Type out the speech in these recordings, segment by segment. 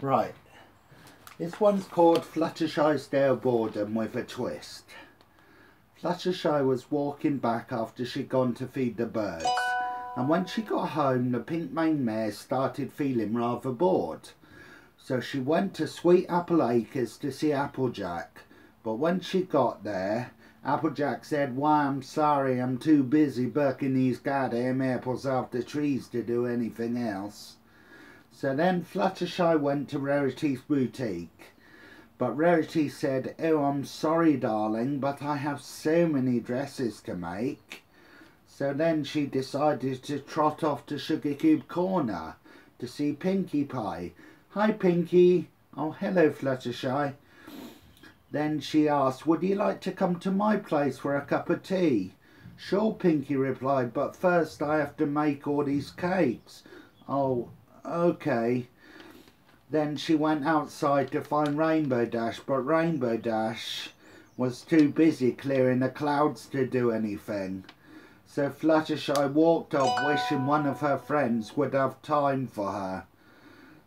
Right, this one's called Fluttershys Bordum with a twist. Fluttershy was walking back after she'd gone to feed the birds, and when she got home the pink maned mare started feeling rather bored. So she went to Sweet Apple Acres to see Applejack, but when she got there, Applejack said, "Why, I'm sorry, I'm too busy bucking these goddamn apples off the trees to do anything else." So then Fluttershy went to Rarity's boutique. But Rarity said, "Oh, I'm sorry, darling, but I have so many dresses to make." So then she decided to trot off to Sugar Cube Corner to see Pinkie Pie. "Hi, Pinkie." "Oh, hello, Fluttershy." Then she asked, "Would you like to come to my place for a cup of tea?" "Sure," Pinkie replied, "but first I have to make all these cakes." "Oh, okay." Then she went outside to find Rainbow Dash, but Rainbow Dash was too busy clearing the clouds to do anything. So Fluttershy walked off wishing one of her friends would have time for her.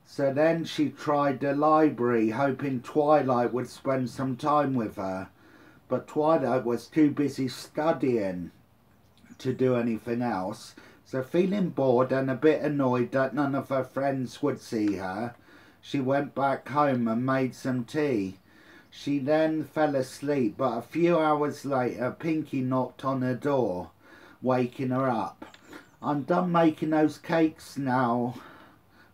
So then she tried the library, hoping Twilight would spend some time with her. But Twilight was too busy studying to do anything else. So feeling bored and a bit annoyed that none of her friends would see her, she went back home and made some tea. She then fell asleep, but a few hours later Pinkie knocked on her door, waking her up. "I'm done making those cakes now,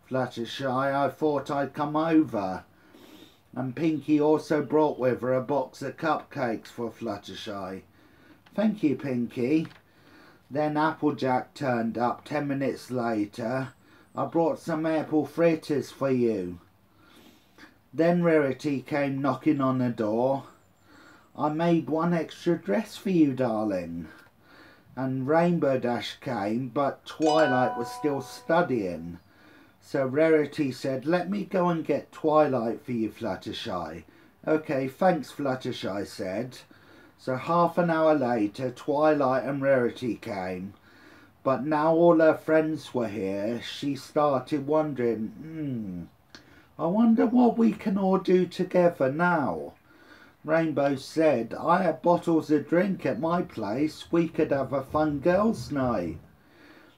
Fluttershy. I thought I'd come over." And Pinkie also brought with her a box of cupcakes for Fluttershy. "Thank you, Pinkie." Then Applejack turned up 10 minutes later. "I brought some apple fritters for you." Then Rarity came knocking on the door. "I made one extra dress for you, darling." And Rainbow Dash came, but Twilight was still studying. So Rarity said, "Let me go and get Twilight for you, Fluttershy." "Okay, thanks," Fluttershy said. So half an hour later, Twilight and Rarity came. But now all her friends were here, she started wondering, I wonder what we can all do together now. Rainbow said, "I have bottles of drink at my place. We could have a fun girls' night."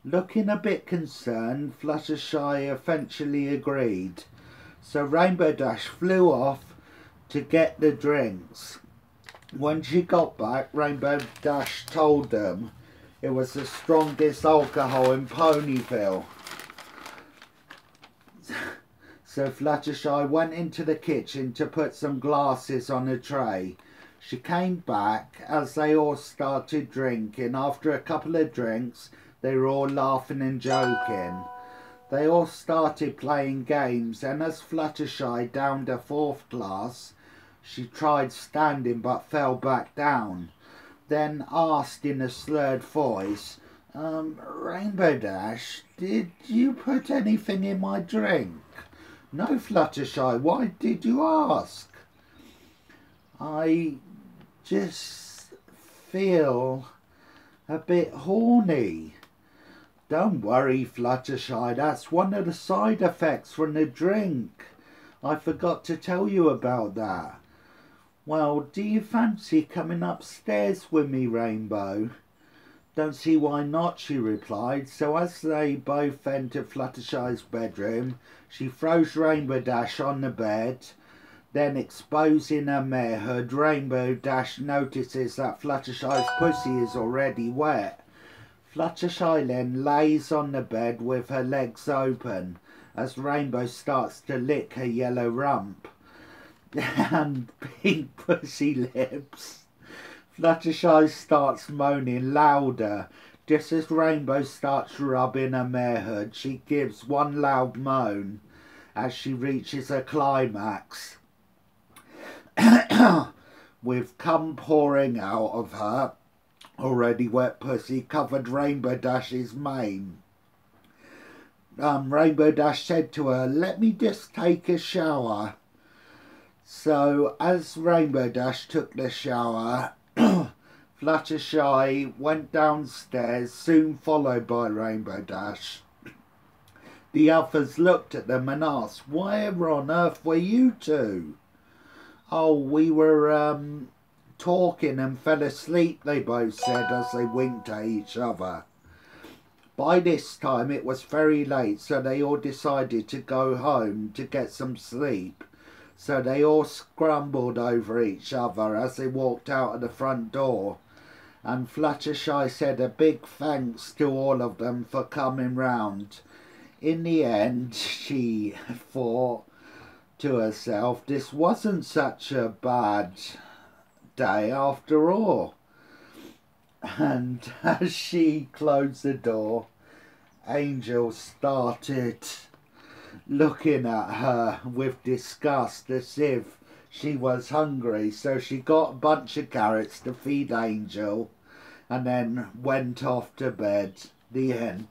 Looking a bit concerned, Fluttershy eventually agreed. So Rainbow Dash flew off to get the drinks. When she got back, Rainbow Dash told them it was the strongest alcohol in Ponyville. So Fluttershy went into the kitchen to put some glasses on a tray. She came back as they all started drinking. After a couple of drinks, they were all laughing and joking. They all started playing games, and as Fluttershy downed her fourth glass, she tried standing but fell back down. Then asked in a slurred voice, "Rainbow Dash, did you put anything in my drink?" "No, Fluttershy, why did you ask?" "I just feel a bit horny." "Don't worry, Fluttershy, that's one of the side effects from the drink. I forgot to tell you about that." "Well, do you fancy coming upstairs with me, Rainbow?" "Don't see why not," she replied. So as they both entered Fluttershy's bedroom, she throws Rainbow Dash on the bed. Then, exposing her marehood, Rainbow Dash notices that Fluttershy's pussy is already wet. Fluttershy then lays on the bed with her legs open as Rainbow starts to lick her yellow rump and pink pussy lips. Fluttershy starts moaning louder. Just as Rainbow starts rubbing her marehood, she gives one loud moan as she reaches her climax, with cum pouring out of her already wet pussy covered Rainbow Dash's mane. Rainbow Dash said to her, "Let me just take a shower." So as Rainbow Dash took the shower, Fluttershy went downstairs, soon followed by Rainbow Dash. The others looked at them and asked, "Where on earth were you two?" "Oh, we were talking and fell asleep," they both said as they winked at each other. By this time it was very late, so they all decided to go home to get some sleep. So they all scrambled over each other as they walked out of the front door. And Fluttershy said a big thanks to all of them for coming round. In the end, she thought to herself, this wasn't such a bad day after all. And as she closed the door, Angel started looking at her with disgust as if she was hungry. So she got a bunch of carrots to feed Angel and then went off to bed. The end.